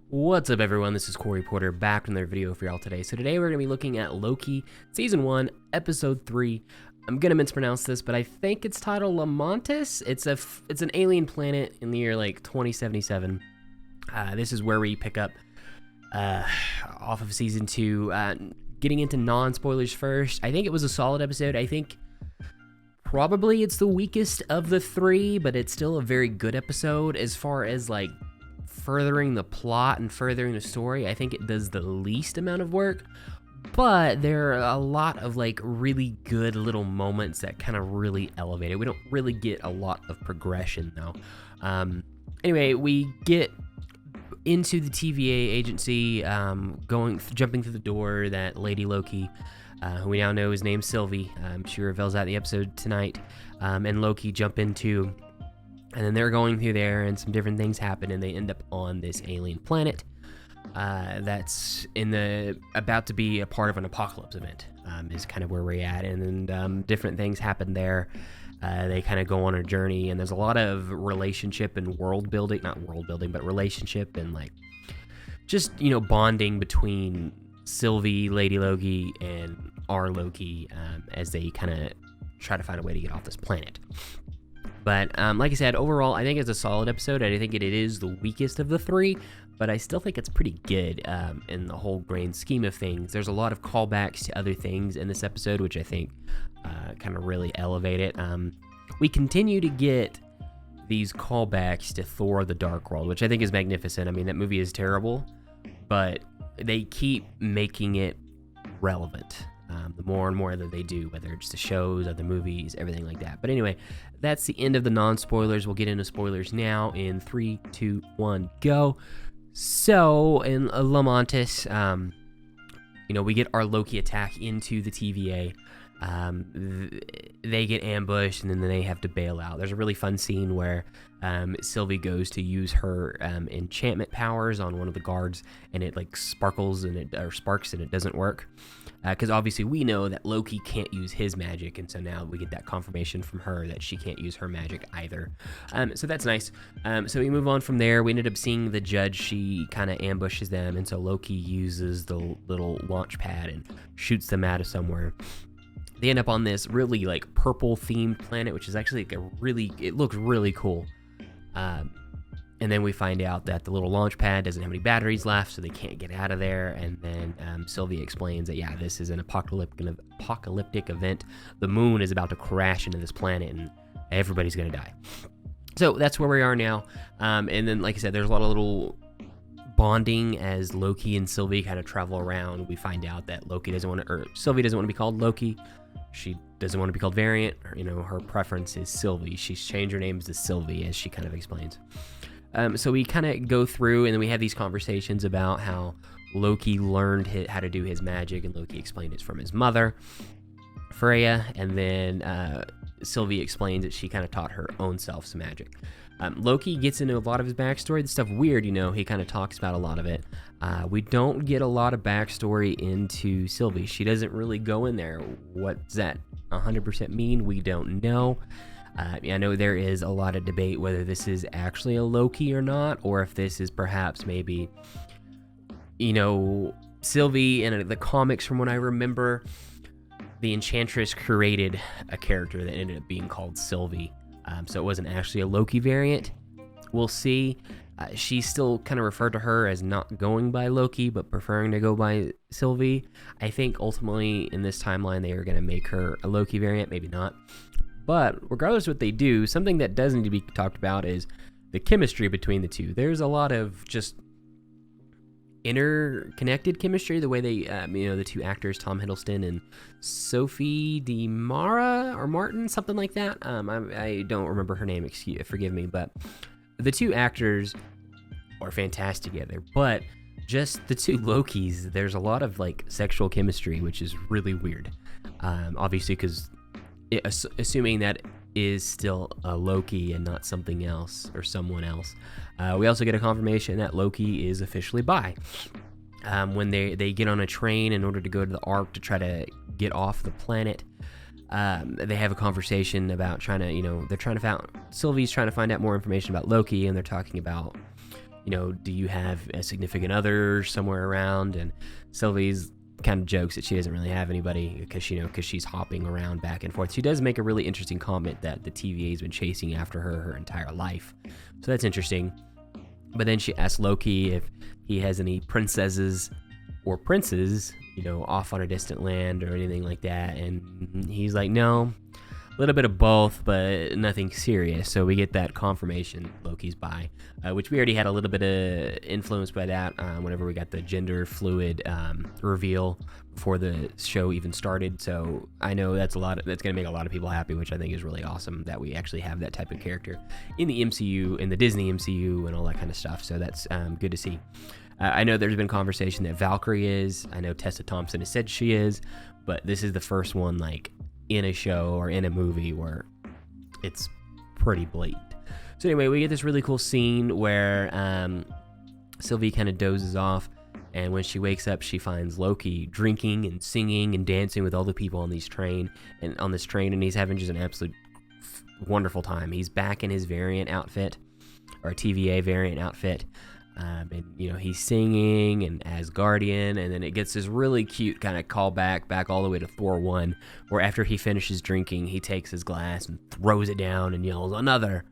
What's up, everyone? This is Corey Porter back with another video for y'all today. So today we're going to be looking at Loki, Season 1, Episode 3. I'm going to mispronounce this, but I think it's titled Lamantis. It's an alien planet in the year like 2077. This is where we pick up off of Season 2. Getting into non-spoilers first, I think it was a solid episode. I think probably it's the weakest of the three, but it's still a very good episode as far as like furthering the plot and furthering the story. I think it does the least amount of work, but there are a lot of like really good little moments that kind of really elevate it. We don't really get a lot of progression though. Anyway, we get into the TVA agency, jumping through the door that Lady Loki, who we now know is named Sylvie, she reveals that in the episode tonight, and Loki jump into. And then they're going through there, and some different things happen, and they end up on this alien planet that's about to be a part of an apocalypse event. Is kind of where we're at, and then different things happen there. They kind of go on a journey, and there's a lot of relationship and relationship and like just bonding between Sylvie, Lady Loki, and our Loki as they kind of try to find a way to get off this planet. But like I said, overall, I think it's a solid episode. I think it is the weakest of the three, but I still think it's pretty good in the whole grand scheme of things. There's a lot of callbacks to other things in this episode, which I think kind of really elevate it. We continue to get these callbacks to Thor: The Dark World, which I think is magnificent. I mean, that movie is terrible, but they keep making it relevant. The more and more that they do, whether it's the shows, other movies, everything like that. But anyway, that's the end of the non-spoilers. We'll get into spoilers now in 3, 2, 1, go. So, in Lamantis, we get our Loki attack into the TVA. They get ambushed, and then they have to bail out. There's a really fun scene where Sylvie goes to use her enchantment powers on one of the guards, and it like sparks and it doesn't work. Because obviously we know that Loki can't use his magic, and so now we get that confirmation from her that she can't use her magic either. So that's nice. So we move on from there. We ended up seeing the judge. She kind of ambushes them, and so Loki uses the little launch pad and shoots them out of somewhere. They end up on this really like purple themed planet, which is actually like it looks really cool. And then we find out that the little launch pad doesn't have any batteries left, so they can't get out of there. And then Sylvie explains that, yeah, this is an apocalyptic event. The moon is about to crash into this planet, and everybody's going to die. So that's where we are now. And then, like I said, there's a lot of little bonding as Loki and Sylvie kind of travel around. We find out that Sylvie doesn't want to be called Loki. She doesn't want to be called Variant. Her preference is Sylvie. She's changed her name to Sylvie, as she kind of explains. So we kind of go through, and then we have these conversations about how Loki learned how to do his magic, and Loki explained it's from his mother, Freya, and then Sylvie explains that she kind of taught her own self some magic. Loki gets into a lot of his backstory. The stuff weird, he kind of talks about a lot of it. We don't get a lot of backstory into Sylvie. She doesn't really go in there. What does that 100% mean? We don't know. I know there is a lot of debate whether this is actually a Loki or not, or if this is perhaps maybe, Sylvie in the comics. From what I remember, the Enchantress created a character that ended up being called Sylvie. So it wasn't actually a Loki variant. We'll see. She's still kind of referred to her as not going by Loki, but preferring to go by Sylvie. I think ultimately in this timeline they are going to make her a Loki variant, maybe not. But regardless of what they do, something that does need to be talked about is the chemistry between the two. There's a lot of just interconnected chemistry, the way they, the two actors, Tom Hiddleston and Sophie DiMara or Martin, something like that. I don't remember her name, forgive me, but the two actors are fantastic together. But just the two Lokis, there's a lot of like sexual chemistry, which is really weird. Obviously, because assuming that is still a Loki and not something else or someone else. We also get a confirmation that Loki is officially bi. When they get on a train in order to go to the Ark to try to get off the planet, they have a conversation about Sylvie's trying to find out more information about Loki, and they're talking about, do you have a significant other somewhere around? And Sylvie's kind of jokes that she doesn't really have anybody because she's hopping around back and forth. She does make a really interesting comment that the TVA has been chasing after her entire life. So that's interesting. But then she asks Loki if he has any princesses or princes, off on a distant land or anything like that. And he's like, no, a little bit of both, but nothing serious. So we get that confirmation Loki's bi, which we already had a little bit of influence by that whenever we got the gender fluid reveal before the show even started. So I know that's going to make a lot of people happy, which I think is really awesome that we actually have that type of character in the MCU, in the Disney MCU, and all that kind of stuff. So that's good to see. I know there's been conversation that Valkyrie is. I know Tessa Thompson has said she is, but this is the first one in a show or in a movie where it's pretty blatant. So anyway, we get this really cool scene where Sylvie kind of dozes off, and when she wakes up, she finds Loki drinking and singing and dancing with all the people on this train, and he's having just an absolute wonderful time. He's back in his variant outfit, or TVA variant outfit. And he's singing and Asgardian, and then it gets this really cute kind of callback back all the way to Thor 1, where after he finishes drinking, he takes his glass and throws it down and yells, "Another!"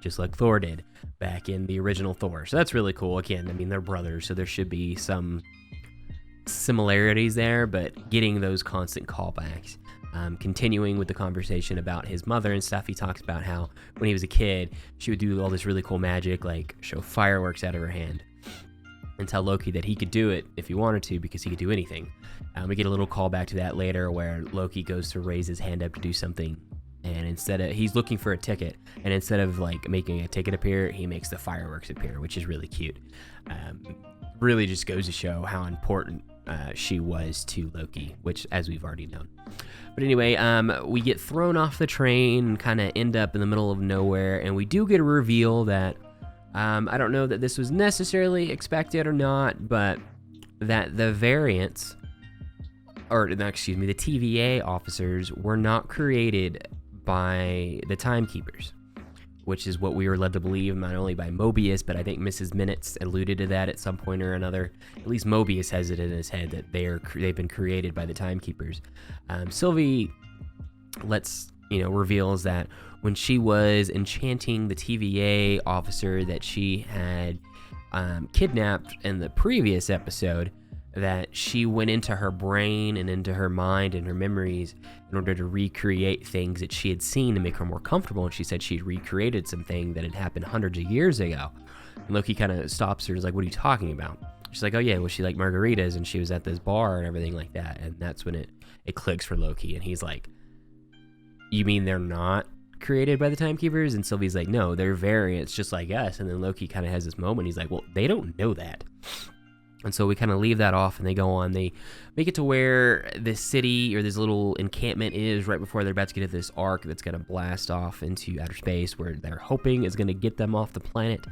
just like Thor did back in the original Thor. So that's really cool. Again, they're brothers, so there should be some similarities there, but getting those constant callbacks. Continuing with the conversation about his mother and stuff, he talks about how when he was a kid, she would do all this really cool magic, like show fireworks out of her hand, and tell Loki that he could do it if he wanted to because he could do anything. We get a little callback to that later where Loki goes to raise his hand up to do something, and he's looking for a ticket, and instead of making a ticket appear, he makes the fireworks appear, which is really cute. Really just goes to show how important she was to Loki, which, as we've already known. But anyway, we get thrown off the train and kind of end up in the middle of nowhere, and we do get a reveal that I don't know that this was necessarily expected or not, but that the variants, the TVA officers were not created by the Timekeepers, which is what we were led to believe, not only by Mobius, but I think Mrs. Minutes alluded to that at some point or another. At least Mobius has it in his head that they've been created by the Timekeepers. Sylvie reveals that when she was enchanting the TVA officer that she had kidnapped in the previous episode, that she went into her brain and into her mind and her memories in order to recreate things that she had seen to make her more comfortable. And she said she'd recreated something that had happened hundreds of years ago. And Loki kind of stops her and is like, "What are you talking about?" She's like, "Oh yeah, well, she liked margaritas and she was at this bar and everything like that." And that's when it clicks for Loki. And he's like, "You mean they're not created by the Timekeepers?" And Sylvie's like, "No, they're variants just like us." And then Loki kind of has this moment. He's like, "Well, they don't know that." And so we kind of leave that off, and they go on. They make it to where this city or this little encampment is right before they're about to get to this arc that's going to blast off into outer space, where they're hoping is going to get them off the planet.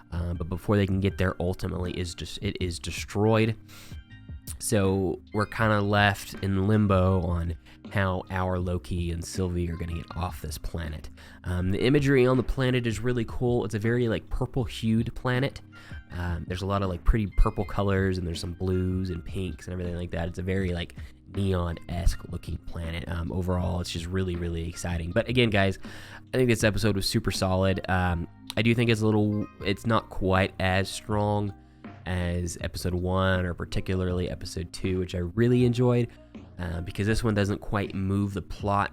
But before they can get there, ultimately it is destroyed. So we're kind of left in limbo on how our Loki and Sylvie are going to get off this planet. The imagery on the planet is really cool. It's a very purple-hued planet. There's a lot of pretty purple colors, and there's some blues and pinks and everything like that. It's a very neon-esque looking planet. Overall, it's just really, really exciting. But again, guys, I think this episode was super solid. I do think it's not quite as strong as episode 1 or particularly episode 2, which I really enjoyed, because this one doesn't quite move the plot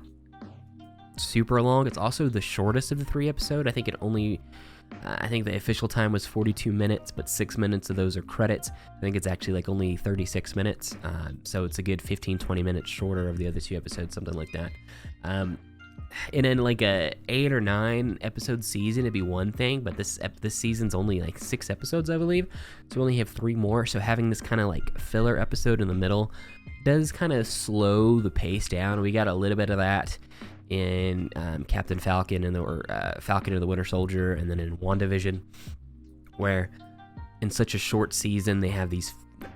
super long. It's also the shortest of the 3 episodes. I think the official time was 42 minutes, but 6 minutes of those are credits. I think it's actually only 36 minutes, so it's a good 15-20 minutes shorter of the other 2 episodes, something like that. And in a 8 or 9 episode season, it'd be one thing, but this season's only 6 episodes, I believe, so we only have 3 more. So having this kind of filler episode in the middle does kind of slow the pace down. We got a little bit of that in Captain Falcon and Falcon and the Winter Soldier, and then in WandaVision, where in such a short season they have these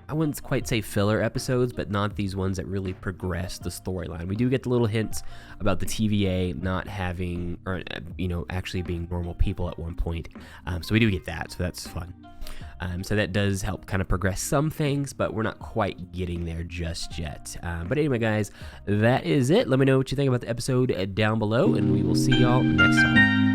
I wouldn't quite say filler episodes, but not these ones that really progress the storyline. We do get the little hints about the TVA not having, or actually being normal people at one point. So we do get that, so that's fun. So that does help kind of progress some things, but we're not quite getting there just yet. But anyway, guys, that is it. Let me know what you think about the episode down below, and we will see y'all next time.